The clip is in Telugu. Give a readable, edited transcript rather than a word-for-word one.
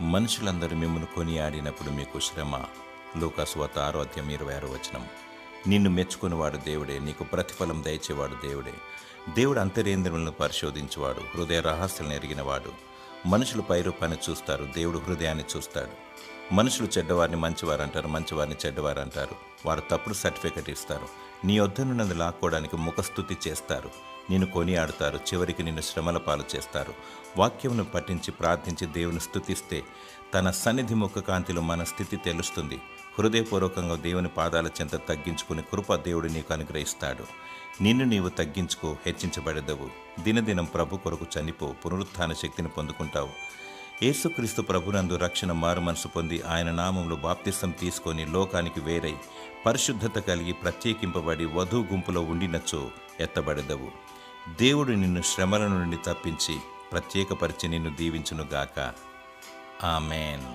మనుషులందరూ మిమ్మల్ని కొనియాడినప్పుడు మీకు శ్రమ. లూకాసువార్త 6:26 నిన్ను మెచ్చుకునేవాడు దేవుడే, నీకు ప్రతిఫలం దయచేవాడు దేవుడే. దేవుడు అంతరేంద్రియములను పరిశోధించువాడు, హృదయ రహస్యాలను ఎరిగినవాడు. మనుషులు పైరూపాన్ని చూస్తారు, దేవుడు హృదయాన్ని చూస్తాడు. మనుషులు చెడ్డవారిని మంచివారంటారు, మంచివారిని చెడ్డవారంటారు. వారు తప్పుడు సర్టిఫికెట్ ఇస్తారు. నీ వద్దనున్నది లాక్కోవడానికి ముఖస్తుతి చేస్తారు. నిన్ను కొనియాడుతారు, చివరికి నిన్ను శ్రమల పాలు చేస్తారు. వాక్యమును పఠించి ప్రార్థించి దేవుని స్తుతిస్తే తన సన్నిధి ముఖ కాంతిలో మన స్థితి తెలుస్తుంది. హృదయపూర్వకంగా దేవుని పాదాల చెంత తగ్గించుకుని కృప దేవుడు నీకు అనుగ్రహిస్తాడు. నిన్ను నీవు తగ్గించుకో, హెచ్చించబడదవు. దినదినం ప్రభు కొరకు చనిపో, పునరుత్థాన శక్తిని పొందుకుంటావు. యేసుక్రీస్తు ప్రభునందు రక్షణ మారు మనసు పొంది ఆయన నామంలో బాప్తిసం తీసుకొని లోకానికి వేరై పరిశుద్ధత కలిగి ప్రత్యేకింపబడి వధూ గుంపులో ఉండినచో ఎత్తబడదవు. దేవుడు నిన్ను శ్రమల నుండి తప్పించి ప్రత్యేకపరిచి నిన్ను దీవించునుగాక. ఆమేన్.